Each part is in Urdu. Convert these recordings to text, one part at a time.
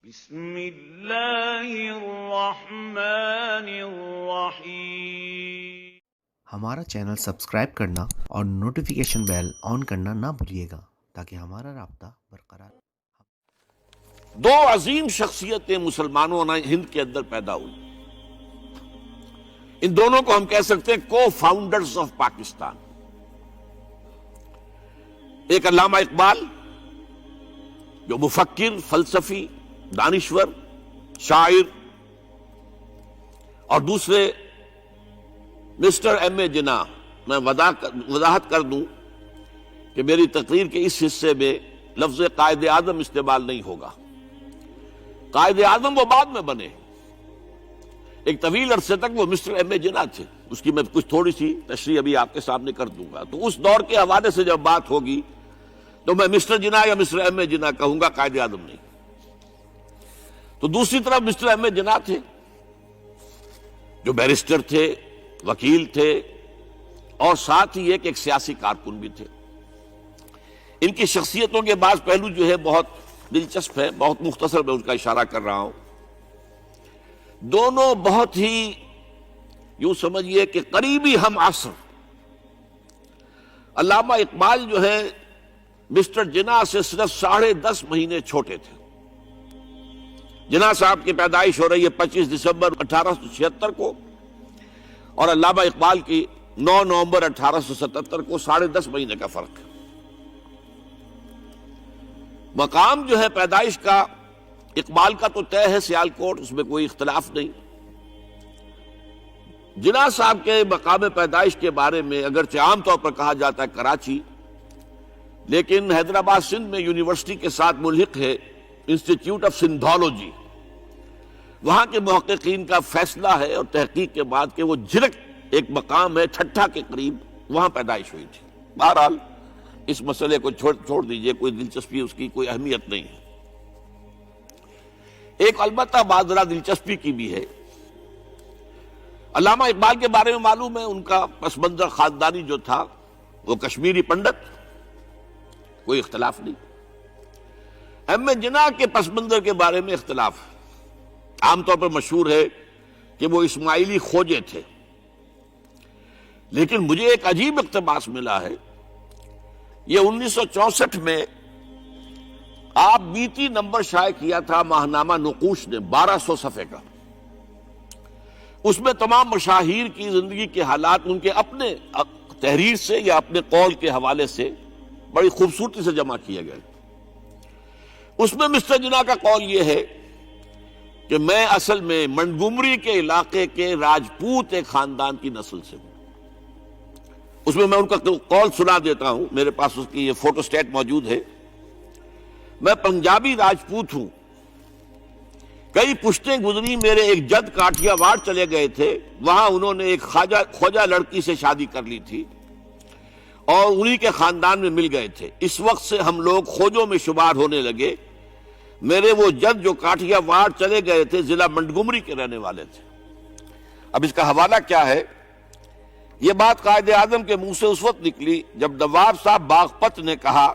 بسم اللہ الرحمن الرحیم۔ ہمارا چینل سبسکرائب کرنا اور نوٹیفیکیشن بیل آن کرنا نہ بھولیے گا تاکہ ہمارا رابطہ برقرار رہے۔ دو عظیم شخصیتیں مسلمانوں نے ہند کے اندر پیدا ہوئی۔ ان دونوں کو ہم کہہ سکتے ہیں کو فاؤنڈرز آف پاکستان۔ ایک علامہ اقبال جو مفکر، فلسفی، دانشور، شاعر، اور دوسرے مسٹر ایم اے جناح۔ میں وضاحت کر دوں کہ میری تقریر کے اس حصے میں لفظ قائد اعظم استعمال نہیں ہوگا۔ قائد اعظم وہ بعد میں بنے، ایک طویل عرصے تک وہ مسٹر ایم اے جناح تھے۔ اس کی میں کچھ تھوڑی سی تشریح ابھی آپ کے سامنے کر دوں گا۔ تو اس دور کے حوالے سے جب بات ہوگی تو میں مسٹر جناح یا مسٹر ایم اے جناح کہوں گا، قائد اعظم نہیں۔ تو دوسری طرف مسٹر ایم اے جناح تھے جو بیرسٹر تھے، وکیل تھے، اور ساتھ ہی ایک سیاسی کارکن بھی تھے۔ ان کی شخصیتوں کے بعض پہلو جو ہے بہت دلچسپ ہے، بہت مختصر میں اس کا اشارہ کر رہا ہوں۔ دونوں بہت ہی یوں سمجھیے کہ قریبی ہم عصر۔ علامہ اقبال جو ہے مسٹر جناح سے صرف 10.5 مہینے چھوٹے تھے۔ جناح صاحب کی پیدائش ہو رہی ہے 25 دسمبر 1876 کو، اور علامہ اقبال کی 9 نومبر 1877 کو، 10.5 مہینے کا فرق ہے۔ مقام جو ہے پیدائش کا اقبال کا تو طے ہے سیالکوٹ، اس میں کوئی اختلاف نہیں۔ جناح صاحب کے مقام پیدائش کے بارے میں اگرچہ عام طور پر کہا جاتا ہے کراچی، لیکن حیدرآباد سندھ میں یونیورسٹی کے ساتھ ملحق ہے انسٹیٹیوٹ آف سندھولوجی۔ وہاں کے محققین کا فیصلہ ہے اور تحقیق کے بعد کہ وہ جھرک ایک مقام ہے ٹھٹھا کے قریب، وہاں پیدائش ہوئی تھی۔ بہرحال اس مسئلے کو چھوڑ دیجئے، کوئی دلچسپی اس کی کوئی اہمیت نہیں ہے۔ ایک البتہ بات ذرا دلچسپی کی بھی ہے۔ علامہ اقبال کے بارے میں معلوم ہے ان کا پس منظر خاندانی جو تھا وہ کشمیری پنڈت، کوئی اختلاف نہیں۔ ایم اے جناح کے پس منظر کے بارے میں اختلاف ہے۔ عام طور پر مشہور ہے کہ وہ اسماعیلی کھوجے تھے، لیکن مجھے ایک عجیب اقتباس ملا ہے۔ یہ 1964 میں آپ بیتی نمبر شائع کیا تھا ماہنامہ نقوش نے، 1200 صفحے کا۔ اس میں تمام مشاہیر کی زندگی کے حالات ان کے اپنے تحریر سے یا اپنے قول کے حوالے سے بڑی خوبصورتی سے جمع کیے گئے۔ اس میں مسٹر جناح کا قول یہ ہے کہ میں اصل میں منٹگومری کے علاقے کے راجپوت ایک خاندان کی نسل سے ہوں۔ اس میں میں ان کا قول سنا دیتا ہوں، میرے پاس اس کی یہ فوٹو سٹیٹ موجود ہے۔ میں پنجابی راجپوت ہوں، کئی پشتیں گزری، میرے ایک جد کاٹھیا واڑ چلے گئے تھے، وہاں انہوں نے ایک خواجہ لڑکی سے شادی کر لی تھی اور انہی کے خاندان میں مل گئے تھے۔ اس وقت سے ہم لوگ کھوجوں میں شمار ہونے لگے۔ میرے وہ جد جو کاٹھیا واڑ چلے گئے تھے ضلع منٹگومری کے رہنے والے تھے۔ اب اس کا حوالہ کیا ہے؟ یہ بات قائد اعظم کے منہ سے اس وقت نکلی جب نواب صاحب باغپت نے کہا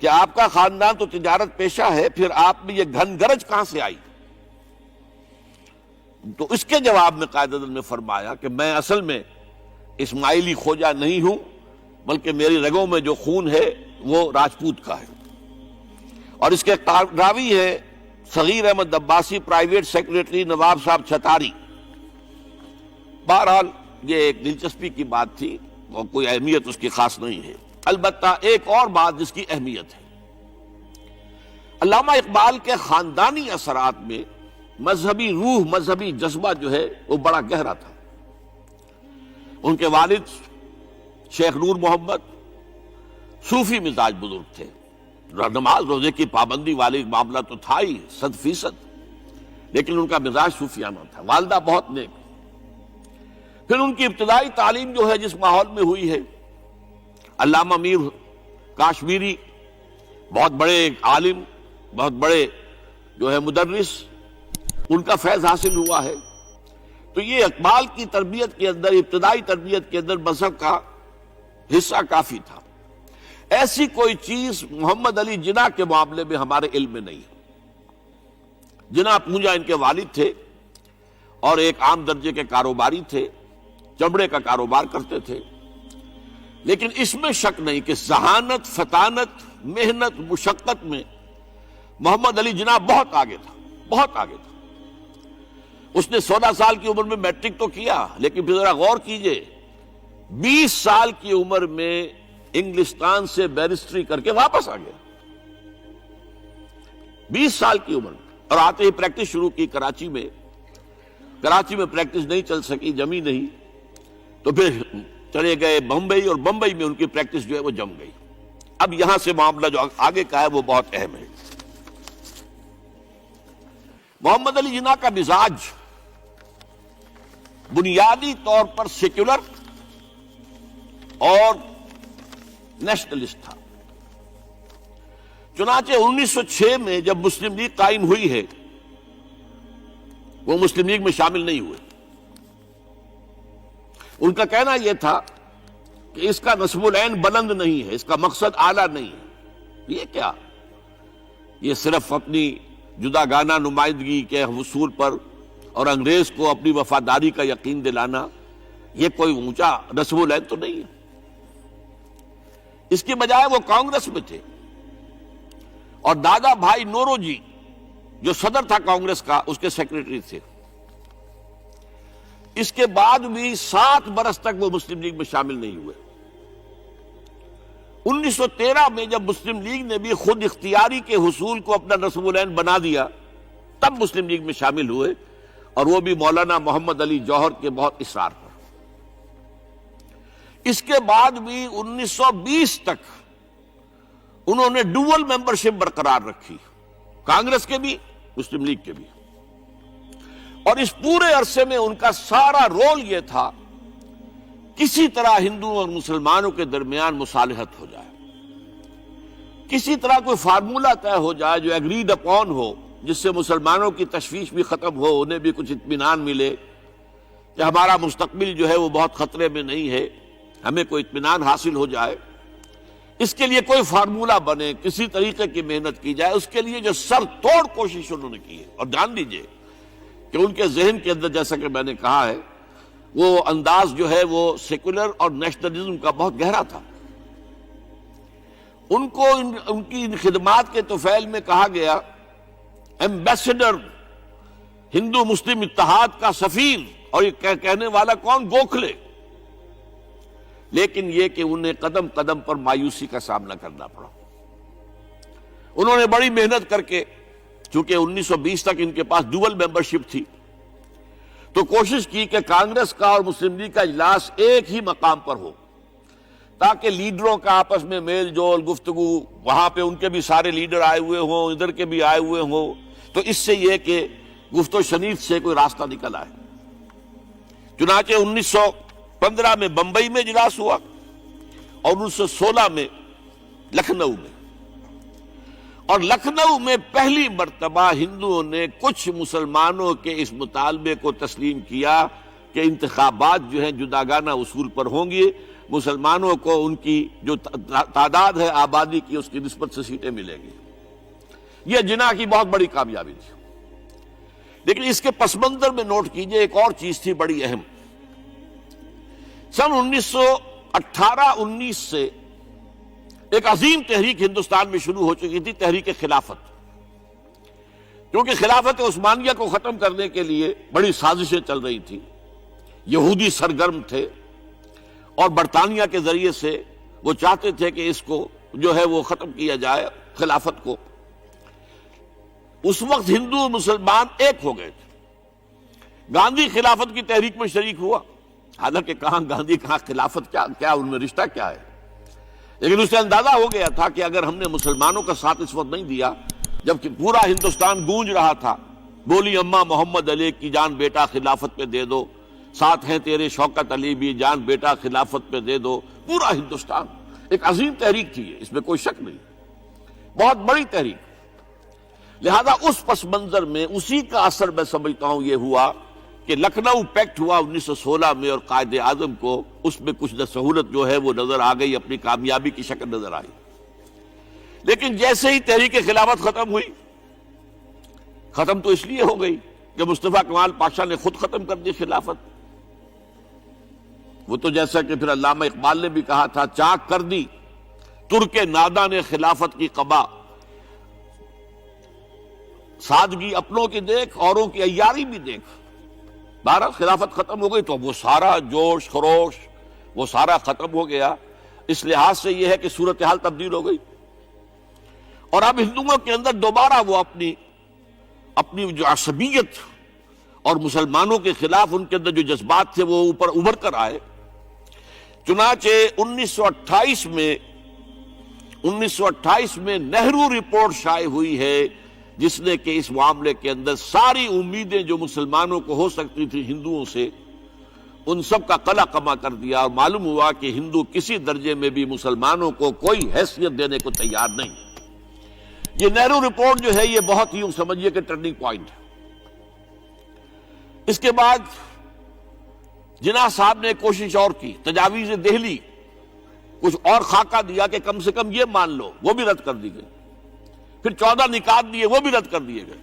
کہ آپ کا خاندان تو تجارت پیشہ ہے، پھر آپ میں یہ گھن گرج کہاں سے آئی؟ تو اس کے جواب میں قائد اعظم نے فرمایا کہ میں اصل میں اسماعیلی کھوجا نہیں ہوں، بلکہ میری رگوں میں جو خون ہے وہ راجپوت کا ہے۔ اور اس کے راوی ہے صغیر احمد عباسی، پرائیویٹ سیکریٹری نواب صاحب چھتاری۔ بہرحال یہ ایک دلچسپی کی بات تھی اور کوئی اہمیت اس کی خاص نہیں ہے۔ البتہ ایک اور بات جس کی اہمیت ہے، علامہ اقبال کے خاندانی اثرات میں مذہبی روح، مذہبی جذبہ جو ہے وہ بڑا گہرا تھا۔ ان کے والد شیخ نور محمد صوفی مزاج بزرگ تھے، نماز روزے کی پابندی والی معاملہ تو تھا ہی 100%، لیکن ان کا مزاج صوفیانہ تھا۔ والدہ بہت نیک۔ پھر ان کی ابتدائی تعلیم جو ہے جس ماحول میں ہوئی ہے، علامہ میر کاشمیری بہت بڑے عالم، بہت بڑے جو ہے مدرس، ان کا فیض حاصل ہوا ہے۔ تو یہ اقبال کی تربیت کے اندر، ابتدائی تربیت کے اندر مذہب کا حصہ کافی تھا۔ ایسی کوئی چیز محمد علی جناح کے معاملے میں ہمارے علم میں نہیں ہے۔ جنا پونجا ان کے والد تھے اور ایک عام درجے کے کاروباری تھے، چمڑے کا کاروبار کرتے تھے، لیکن اس میں شک نہیں کہ ذہانت، فطانت، محنت، مشقت میں محمد علی جناح بہت آگے تھا، بہت آگے تھا۔ اس نے 16 سال کی عمر میں میٹرک تو کیا، لیکن پھر ذرا غور کیجئے 20 سال کی عمر میں انگلستان سے بیرسٹری کر کے واپس آ گیا، 20 سال کی عمر میں، اور آتے ہی پریکٹس شروع کی کراچی میں پریکٹس نہیں چل سکی، جمی نہیں، تو پھر چلے گئے بمبئی، اور بمبئی میں ان کی پریکٹس جو ہے وہ جم گئی۔ اب یہاں سے معاملہ جو آگے کا ہے وہ بہت اہم ہے۔ محمد علی جناح کا مزاج بنیادی طور پر سیکولر اور نیشنلسٹ تھا۔ چنانچہ 1906 میں جب مسلم لیگ قائم ہوئی ہے، وہ مسلم لیگ میں شامل نہیں ہوئے۔ ان کا کہنا یہ تھا کہ اس کا نصب العین بلند نہیں ہے، اس کا مقصد اعلیٰ نہیں ہے۔ یہ کیا؟ یہ صرف اپنی جداگانہ نمائندگی کے حصول پر اور انگریز کو اپنی وفاداری کا یقین دلانا، یہ کوئی اونچا نصب العین تو نہیں ہے۔ اس کے بجائے وہ کانگریس میں تھے، اور دادا بھائی نورو جی جو صدر تھا کانگریس کا، اس کے سیکریٹری تھے۔ اس کے بعد بھی 7 برس تک وہ مسلم لیگ میں شامل نہیں ہوئے۔ 1913 میں جب مسلم لیگ نے بھی خود اختیاری کے حصول کو اپنا نصب العین بنا دیا، تب مسلم لیگ میں شامل ہوئے، اور وہ بھی مولانا محمد علی جوہر کے بہت اصرار پر۔ اس کے بعد بھی 1920 تک انہوں نے ڈوول ممبرشپ برقرار رکھی، کانگریس کے بھی، مسلم لیگ کے بھی، اور اس پورے عرصے میں ان کا سارا رول یہ تھا کسی طرح ہندوؤں اور مسلمانوں کے درمیان مصالحت ہو جائے، کسی طرح کوئی فارمولہ طے ہو جائے جو ایگریڈ اپون ہو، جس سے مسلمانوں کی تشویش بھی ختم ہو، انہیں بھی کچھ اطمینان ملے کہ ہمارا مستقبل جو ہے وہ بہت خطرے میں نہیں ہے، ہمیں کوئی اطمینان حاصل ہو جائے۔ اس کے لیے کوئی فارمولہ بنے، کسی طریقے کی محنت کی جائے، اس کے لیے جو سر توڑ کوشش انہوں نے کی ہے۔ اور جان لیجئے کہ ان کے ذہن کے اندر، جیسا کہ میں نے کہا ہے، وہ انداز جو ہے وہ سیکولر اور نیشنلزم کا بہت گہرا تھا۔ ان کو ان کی ان خدمات کے طفیل میں کہا گیا ایمبیسڈر ہندو مسلم اتحاد کا سفیر، اور یہ کہنے والا کون؟ گوکھلے۔ لیکن یہ کہ انہیں قدم قدم پر مایوسی کا سامنا کرنا پڑا۔ انہوں نے بڑی محنت کر کے، چونکہ 1920 تک ان کے پاس ڈوول ممبرشپ تھی، تو کوشش کی کہ کانگریس کا اور مسلم لیگ کا اجلاس ایک ہی مقام پر ہو، تاکہ لیڈروں کا آپس میں میل جول، گفتگو، وہاں پہ ان کے بھی سارے لیڈر آئے ہوئے ہوں، ادھر کے بھی آئے ہوئے ہوں، تو اس سے یہ کہ گفت و شنید سے کوئی راستہ نکل آئے۔ چنانچہ 1915 میں بمبئی میں اجلاس ہوا، اور 1916 میں لکھنؤ میں، اور لکھنؤ میں پہلی مرتبہ ہندوؤں نے کچھ مسلمانوں کے اس مطالبے کو تسلیم کیا کہ انتخابات جو ہیں جداگانہ اصول پر ہوں گے، مسلمانوں کو ان کی جو تعداد ہے آبادی کی، اس کی نسبت سے سیٹیں ملیں گی۔ یہ جناح کی بہت بڑی کامیابی تھی۔ لیکن اس کے پس منظر میں نوٹ کیجئے ایک اور چیز تھی بڑی اہم۔ سن 1918-19 سے ایک عظیم تحریک ہندوستان میں شروع ہو چکی تھی، تحریک خلافت، کیونکہ خلافت عثمانیہ کو ختم کرنے کے لیے بڑی سازشیں چل رہی تھی، یہودی سرگرم تھے، اور برطانیہ کے ذریعے سے وہ چاہتے تھے کہ اس کو جو ہے وہ ختم کیا جائے، خلافت کو۔ اس وقت ہندو مسلمان ایک ہو گئے تھے۔ گاندھی خلافت کی تحریک میں شریک ہوا، حالانکہ کہاں گاندھی کہاں خلافت، کیا ان میں رشتہ کیا ہے، لیکن اسے اندازہ ہو گیا تھا کہ اگر ہم نے مسلمانوں کا ساتھ اس وقت نہیں دیا، جبکہ پورا ہندوستان گونج رہا تھا، بولی اماں محمد علی کی جان بیٹا خلافت پہ دے دو، ساتھ ہیں تیرے شوکت علی بھی، جان بیٹا خلافت پہ دے دو، پورا ہندوستان۔ ایک عظیم تحریک تھی، اس میں کوئی شک نہیں، بہت بڑی تحریک۔ لہذا اس پس منظر میں اسی کا اثر میں سمجھتا ہوں یہ ہوا کہ لکھنؤ پیکٹ ہوا 1916 میں، اور قائد اعظم کو اس میں کچھ سہولت جو ہے وہ نظر آ گئی، اپنی کامیابی کی شکل نظر آئی۔ لیکن جیسے ہی تحریک خلافت ختم ہوئی، ختم تو اس لیے ہو گئی کہ مصطفیٰ کمال پاشا نے خود ختم کر دی خلافت. وہ تو جیسا کہ پھر علامہ اقبال نے بھی کہا تھا، چاک کر دی ترک نادا نے خلافت کی قبا، سادگی اپنوں کی دیکھ اوروں کی عیاری بھی دیکھ. بہرحال خلافت ختم ہو گئی تو وہ سارا جوش خروش وہ سارا ختم ہو گیا. اس لحاظ سے یہ ہے کہ صورتحال تبدیل ہو گئی، اور اب ہندوؤں کے اندر دوبارہ وہ اپنی جو عصبیت اور مسلمانوں کے خلاف ان کے اندر جو جذبات تھے وہ اوپر ابھر کر آئے. چنانچہ 1928 میں نہرو رپورٹ شائع ہوئی ہے، جس نے کہ اس معاملے کے اندر ساری امیدیں جو مسلمانوں کو ہو سکتی تھی ہندوؤں سے، ان سب کا قلع قمع کر دیا، اور معلوم ہوا کہ ہندو کسی درجے میں بھی مسلمانوں کو کوئی حیثیت دینے کو تیار نہیں. یہ نہرو رپورٹ جو ہے یہ بہت ہی سمجھیے کہ ٹرننگ پوائنٹ ہے. اس کے بعد جناح صاحب نے کوشش اور کی، تجاویز دہلی کچھ اور خاکہ دیا کہ کم سے کم یہ مان لو، وہ بھی رد کر دی گئی. پھر 14 نکات دیے، وہ بھی رد کر دیے گئے.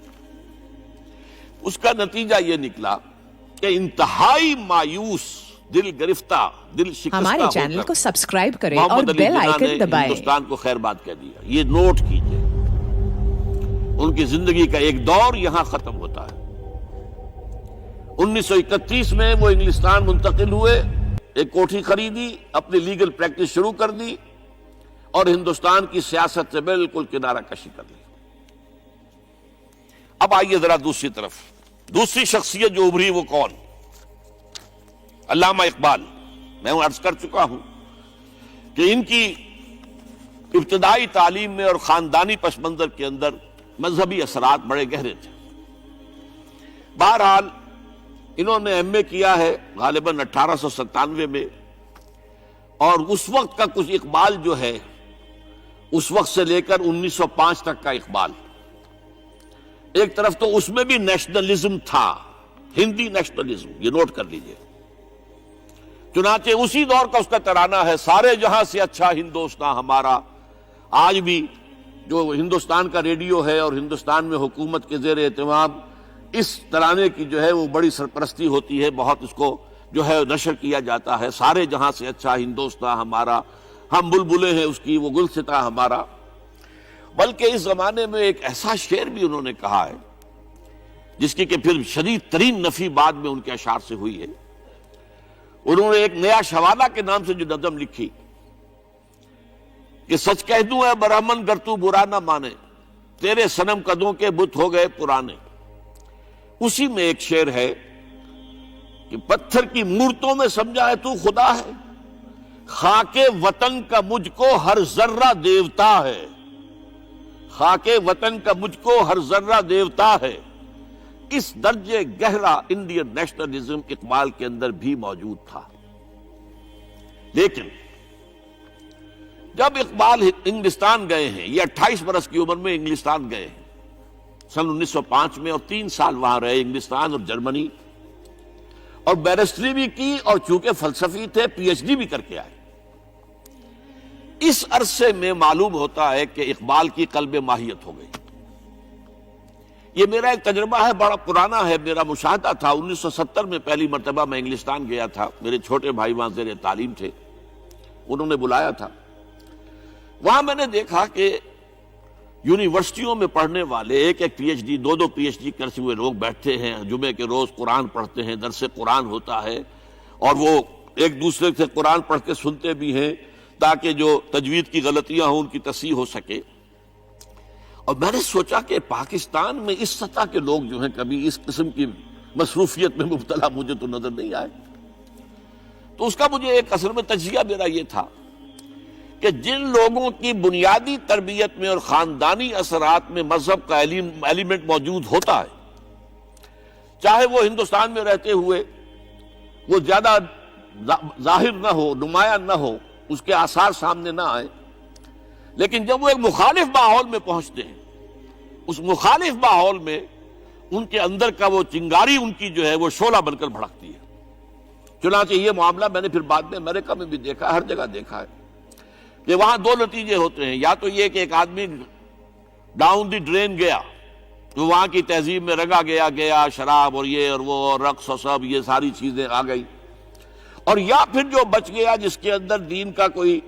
اس کا نتیجہ یہ نکلا کہ انتہائی مایوس، دل گرفتہ، دل شکستہ ہمارے ہو چینل کر کو سبسکرائب کریں اور محمد علی بیل جناح آئیکن نے دبائیں. ہندوستان کو خیر بات کہہ دیا. یہ نوٹ کیجئے، ان کی زندگی کا ایک دور یہاں ختم ہوتا ہے. 1931 میں وہ انگلستان منتقل ہوئے، ایک کوٹھی خریدی، اپنی لیگل پریکٹس شروع کر دی، اور ہندوستان کی سیاست سے بالکل کنارہ کشی کر لی. اب آئیے ذرا دوسری طرف، دوسری شخصیت جو ابھری وہ کون؟ علامہ اقبال. میں عرض کر چکا ہوں کہ ان کی ابتدائی تعلیم میں اور خاندانی پس منظر کے اندر مذہبی اثرات بڑے گہرے تھے. بہرحال انہوں نے ایم اے کیا ہے غالباً 1897 میں، اور اس وقت کا کچھ اقبال جو ہے، اس وقت سے لے کر 1905 تک کا اقبال، ایک طرف تو اس میں بھی نیشنلزم تھا، ہندی نیشنلزم، یہ نوٹ کر لیجئے. چنانچہ اسی دور کا اس کا ترانہ ہے، سارے جہاں سے اچھا ہندوستان ہمارا. آج بھی جو ہندوستان کا ریڈیو ہے اور ہندوستان میں حکومت کے زیر اہتمام اس ترانے کی جو ہے وہ بڑی سرپرستی ہوتی ہے، بہت اس کو جو ہے نشر کیا جاتا ہے. سارے جہاں سے اچھا ہندوستان ہمارا، ہم بلبلیں ہیں اس کی، وہ گلستاں ہمارا. بلکہ اس زمانے میں ایک ایسا شعر بھی انہوں نے کہا ہے جس کی کہ پھر شدید ترین نفی بعد میں ان کے اشعار سے ہوئی ہے. انہوں نے ایک نیا شوالہ کے نام سے جو نظم لکھی کہ سچ کہہ دوں اے برہمن گر تو برا نہ مانے، تیرے صنم قدوں کے بت ہو گئے پرانے. اسی میں ایک شعر ہے کہ پتھر کی مورتوں میں سمجھا ہے تو خدا ہے، خاک وطن کا مجھ کو ہر ذرہ دیوتا ہے. خاک وطن کا مجھ کو ہر ذرہ دیوتا ہے. اس درجے گہرا انڈین نیشنلزم اقبال کے اندر بھی موجود تھا. لیکن جب اقبال انگلستان گئے ہیں، یہ 28 برس کی عمر میں انگلستان گئے ہیں سن 1905 میں، اور 3 سال وہاں رہے انگلستان اور جرمنی، اور بیرسٹری بھی کی، اور چونکہ فلسفی تھے پی ایچ ڈی بھی کر کے آئے. اس عرصے میں معلوم ہوتا ہے کہ اقبال کی قلب ماہیت ہو گئی. یہ میرا ایک تجربہ ہے، بڑا پرانا ہے، میرا مشاہدہ تھا. 1970 میں پہلی مرتبہ میں انگلستان گیا تھا، میرے چھوٹے بھائی وہاں زیر تعلیم تھے، انہوں نے بلایا تھا. وہاں میں نے دیکھا کہ یونیورسٹیوں میں پڑھنے والے ایک P H D, 2 P H D کرتے ہوئے لوگ بیٹھتے ہیں، جمعے کے روز قرآن پڑھتے ہیں، درس قرآن ہوتا ہے، اور وہ ایک دوسرے سے قرآن پڑھ کے سنتے بھی ہیں تاکہ جو تجوید کی غلطیاں ہوں ان کی تصحیح ہو سکے. اور میں نے سوچا کہ پاکستان میں اس سطح کے لوگ جو ہیں کبھی اس قسم کی مصروفیت میں مبتلا مجھے تو نظر نہیں آئے. تو اس کا مجھے ایک اصل میں تجزیہ میرا یہ تھا کہ جن لوگوں کی بنیادی تربیت میں اور خاندانی اثرات میں مذہب کا ایلیمنٹ موجود ہوتا ہے، چاہے وہ ہندوستان میں رہتے ہوئے وہ زیادہ ظاہر نہ ہو، نمایاں نہ ہو، اس کے آثار سامنے نہ آئے، لیکن جب وہ ایک مخالف ماحول میں پہنچتے ہیں، اس مخالف ماحول میں ان کے اندر کا وہ چنگاری ان کی جو ہے وہ شعلہ بن کر بھڑکتی ہے. چنانچہ یہ معاملہ میں نے پھر بعد میں امریکہ میں بھی دیکھا، ہر جگہ دیکھا ہے کہ وہاں 2 نتیجے ہوتے ہیں. یا تو یہ کہ ایک آدمی ڈاؤن دی ڈرین گیا، تو وہاں کی تہذیب میں رنگا گیا شراب اور یہ اور وہ اور رقص اور سب یہ ساری چیزیں آ گئی. اور یا پھر جو بچ گیا جس کے اندر دین کا کوئی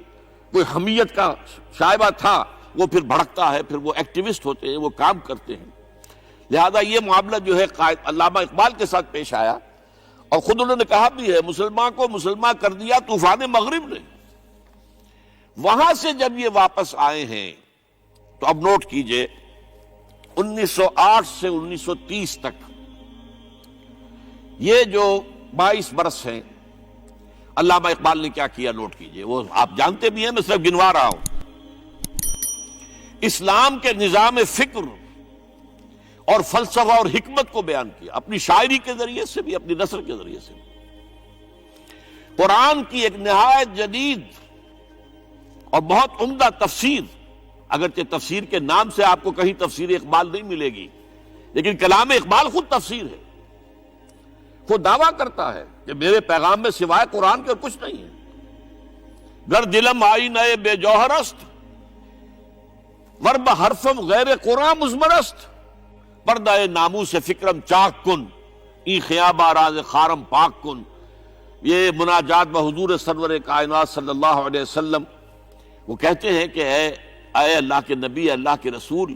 حمیت کا شائبہ تھا وہ پھر بھڑکتا ہے، پھر وہ ایکٹیوسٹ ہوتے ہیں، وہ کام کرتے ہیں. لہذا یہ معاملہ جو ہے علامہ اقبال کے ساتھ پیش آیا، اور خود انہوں نے کہا بھی ہے مسلمان کو مسلمان کر دیا طوفان مغرب نے. وہاں سے جب یہ واپس آئے ہیں تو اب نوٹ کیجئے 1908 سے 1930 تک یہ جو 22 برس ہیں علامہ اقبال نے کیا کیا نوٹ کیجئے. وہ آپ جانتے بھی ہیں، میں صرف گنوا رہا ہوں. اسلام کے نظام فکر اور فلسفہ اور حکمت کو بیان کیا، اپنی شاعری کے ذریعے سے بھی، اپنی نثر کے ذریعے سے بھی. قرآن کی ایک نہایت جدید اور بہت عمدہ تفسیر، اگرچہ تفسیر کے نام سے آپ کو کہیں تفسیر اقبال نہیں ملے گی، لیکن کلام اقبال خود تفسیر ہے. خود دعویٰ کرتا ہے کہ میرے پیغام میں سوائے قرآن کے اور کچھ نہیں ہے. گر دلم آئی نئے بے جوہر است، ورب حرفم غیر قرآن مزمرست، پردہ ناموس فکرم چاک کن، ای خیابہ راز خارم پاک کن. یہ مناجات بحضور سرور کائنات صلی اللہ علیہ وسلم وہ کہتے ہیں کہ اے اللہ کے نبی، اللہ کے رسول،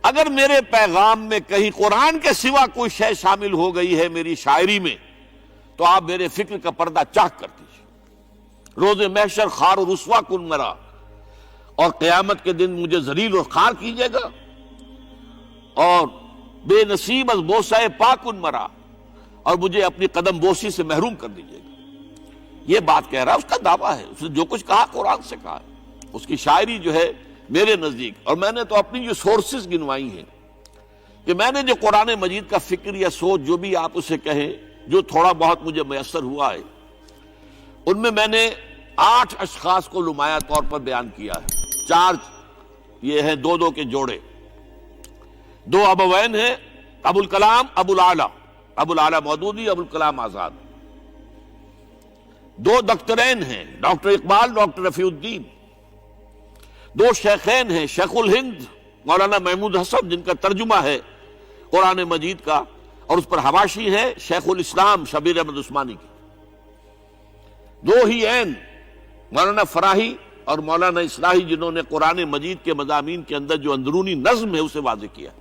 اگر میرے پیغام میں کہیں قرآن کے سوا کوئی شے شامل ہو گئی ہے میری شاعری میں تو آپ میرے فکر کا پردہ چاک کر دیجیے. روز محشر خار و رسوا کن مرا، اور قیامت کے دن مجھے ذلیل اور خوار کیجیے گا، اور بے نصیب از بوسہ پاکن مرا، اور مجھے اپنی قدم بوسی سے محروم کر دیجیے گا. یہ بات کہہ رہا، اس کا دعویٰ ہے، اس نے جو کچھ کہا قرآن سے کہا. اس کی شاعری جو ہے میرے نزدیک، اور میں نے تو اپنی جو سورسز گنوائی ہیں کہ میں نے جو قرآن مجید کا فکر یا سوچ جو بھی آپ اسے کہیں، جو تھوڑا بہت مجھے میسر ہوا ہے، ان میں نے 8 اشخاص کو نمایاں طور پر بیان کیا ہے. 4 یہ ہیں 2 کے جوڑے. 2 ابوین ہیں، ابوالکلام ابوالعلا مودودی، ابوالکلام آزاد. 2 دکترین ہیں، ڈاکٹر اقبال، ڈاکٹر رفیع الدین. 2 شیخین ہیں، شیخ الہند مولانا محمود حسن جن کا ترجمہ ہے قرآن مجید کا، اور اس پر حواشی ہے شیخ الاسلام شبیر احمد عثمانی کی. 2 ہی عین مولانا فراہی اور مولانا اصلاحی جنہوں نے قرآن مجید کے مضامین کے اندر جو اندرونی نظم ہے اسے واضح کیا.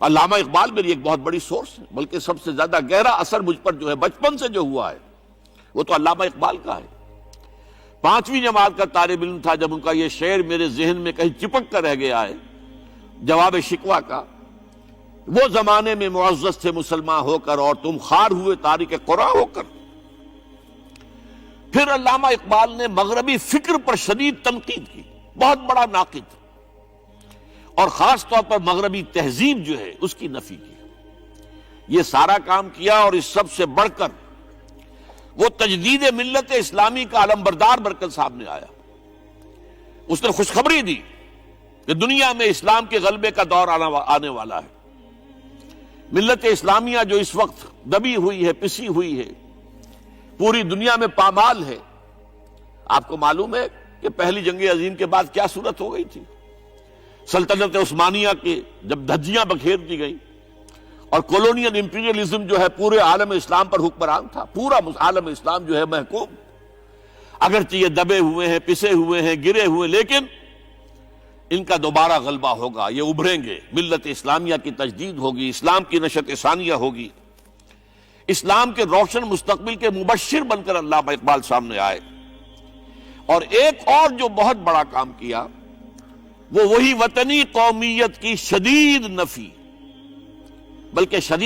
علامہ اقبال میری ایک بہت بڑی سورس ہے، بلکہ سب سے زیادہ گہرا اثر مجھ پر جو ہے بچپن سے جو ہوا ہے وہ تو علامہ اقبال کا ہے. 5ویں جماعت کا طالب علم تھا جب ان کا یہ شعر میرے ذہن میں کہیں چپک کر رہ گیا ہے، جواب شکوہ کا، وہ زمانے میں معزز تھے مسلمان ہو کر اور تم خار ہوئے تارک قرآن ہو کر. پھر علامہ اقبال نے مغربی فکر پر شدید تنقید کی، بہت بڑا ناقد، اور خاص طور پر مغربی تہذیب جو ہے اس کی نفی کی. یہ سارا کام کیا، اور اس سب سے بڑھ کر وہ تجدید ملت اسلامی کا علمبردار بن کر سامنے آیا. اس نے خوشخبری دی کہ دنیا میں اسلام کے غلبے کا دور آنے والا ہے. ملت اسلامیہ جو اس وقت دبی ہوئی ہے، پسی ہوئی ہے، پوری دنیا میں پامال ہے. آپ کو معلوم ہے کہ پہلی جنگ عظیم کے بعد کیا صورت ہو گئی تھی. سلطنت عثمانیہ کے جب دھجیاں بکھیر دی گئیں اور کولونیل امپیریلزم جو ہے پورے عالم اسلام پر حکمران تھا، پورا عالم اسلام جو ہے محکوم. اگرچہ یہ دبے ہوئے ہیں، پسے ہوئے ہیں، گرے ہوئے، لیکن ان کا دوبارہ غلبہ ہوگا، یہ ابھریں گے، ملت اسلامیہ کی تجدید ہوگی، اسلام کی نشأت ثانیہ ہوگی. اسلام کے روشن مستقبل کے مبشر بن کر علامہ اقبال سامنے آئے. اور ایک اور جو بہت بڑا کام کیا وہ وہی وطنی قومیت کی شدید نفی، بلکہ شدید